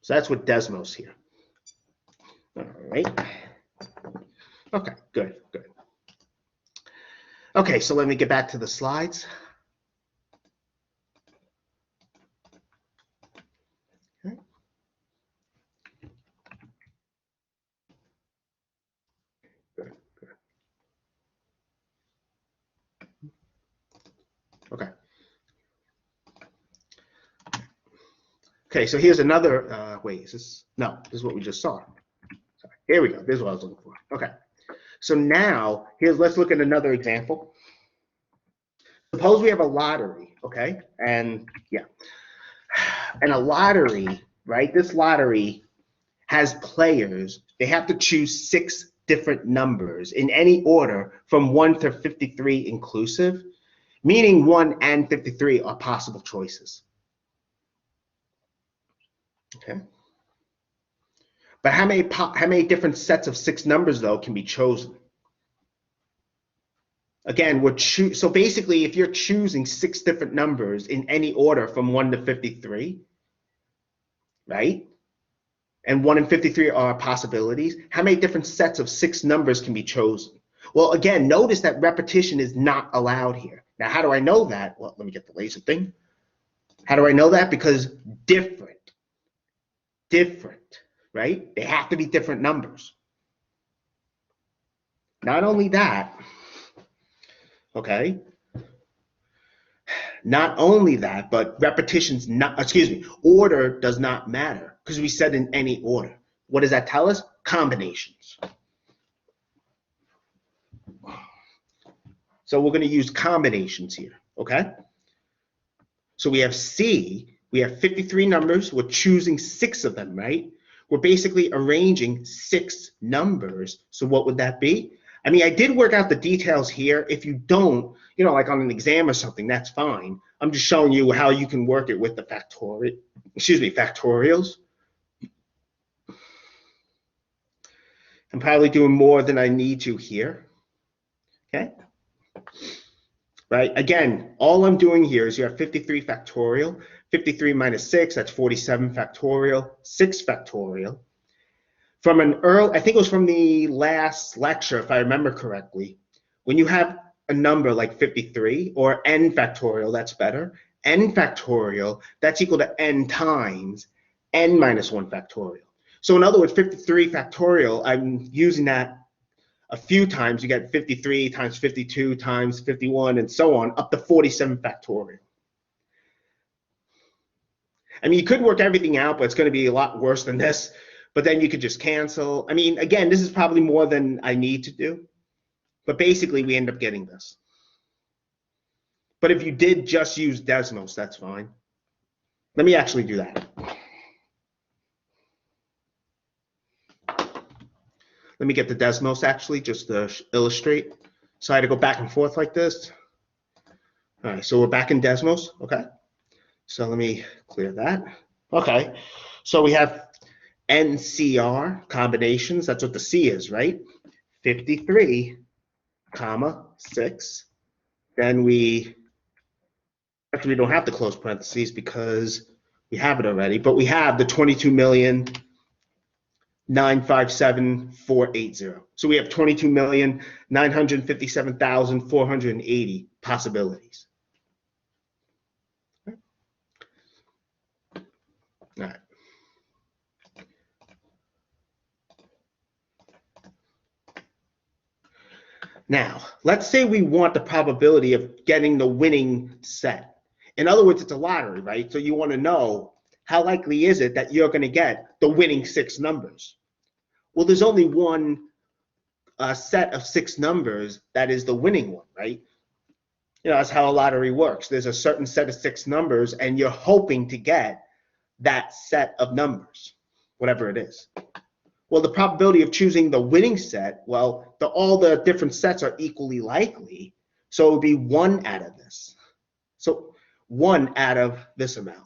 So that's with Desmos here. All right. Okay, good, good. Okay, so let me get back to the slides. Okay. Good, good. Okay. Okay, so here's another, wait, is this, no, this is what we just saw. Sorry. Here we go, this is what I was looking for. Okay, so now, let's look at another example. Suppose we have a lottery, okay? And yeah, and a lottery, right? This lottery has players. They have to choose 6 different numbers in any order from 1 to 53 inclusive, meaning 1 and 53 are possible choices. Okay. But how many different sets of 6 numbers though can be chosen? Again, so basically, if you're choosing 6 different numbers in any order from 1 to 53, right? And 1 and 53 are possibilities. How many different sets of 6 numbers can be chosen? Well, again, notice that repetition is not allowed here. Now, how do I know that? Well, let me get the laser thing. How do I know that? Because different, right? They have to be different numbers. Not only that, okay? Not only that, but repetition's not, excuse me, order does not matter because we said in any order. What does that tell us? Combinations. So we're going to use combinations here, okay? So we have C, we have 53 numbers, we're choosing 6 of them, right? We're basically arranging 6 numbers. So what would that be? I mean, I did work out the details here. If you don't, you know, like on an exam or something, that's fine. I'm just showing you how you can work it with the factorials. I'm probably doing more than I need to here, okay? Right, again, all I'm doing here is you have 53 factorial, 53 minus 6, that's 47 factorial, 6 factorial. From an early, I think it was from the last lecture, if I remember correctly, when you have a number like 53 or n factorial, that's better. N factorial, that's equal to n times n minus 1 factorial. So in other words, 53 factorial, I'm using that a few times. You get 53 times 52 times 51 and so on, up to 47 factorial. I mean, you could work everything out, but it's going to be a lot worse than this. But then you could just cancel. I mean, again, this is probably more than I need to do. But basically, we end up getting this. But if you did just use Desmos, that's fine. Let me actually do that. Let me get the Desmos actually, just to illustrate. So I had to go back and forth like this. All right, so we're back in Desmos, okay? So let me clear that. Okay, so we have NCR combinations, that's what the C is, right? 53, comma, 6. Then actually we don't have to close parentheses because we have it already, but we have the 22,957,480. So we have 22,957,480 possibilities. All right. Now, let's say we want the probability of getting the winning set. In other words, it's a lottery, right? So you want to know how likely is it that you're going to get the winning 6 numbers? Well, there's only one set of 6 numbers that is the winning one, right? You know, that's how a lottery works. There's a certain set of 6 numbers, and you're hoping to get that set of numbers, whatever it is. Well, the probability of choosing the winning set, well, all the different sets are equally likely, so it would be 1 out of this. So 1 out of this amount,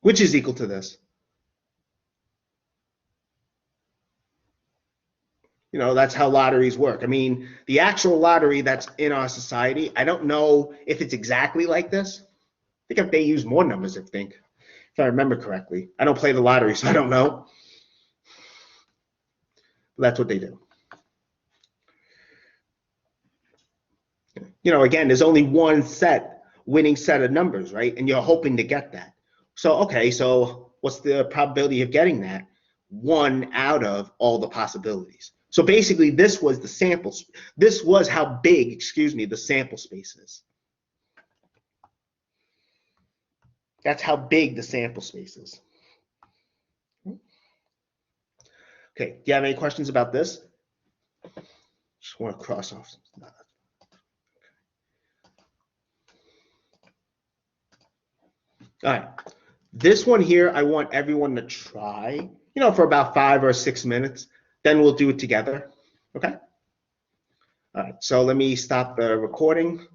which is equal to this. You know, that's how lotteries work. I mean, the actual lottery that's in our society, I don't know if it's exactly like this. I think if they use more numbers, I think. if I remember correctly. I don't play the lottery, so I don't know. But that's what they do. You know, again, there's only one winning set of numbers, right? And you're hoping to get that. So, okay, so what's the probability of getting that? 1 out of all the possibilities. So basically, this was the sample. This was how big, excuse me, the sample space is. That's how big the sample space is. Okay, do you have any questions about this? Just want to cross off some stuff. All right, this one here, I want everyone to try, you know, for about 5 or 6 minutes. Then we'll do it together, okay? All right, so let me stop the recording.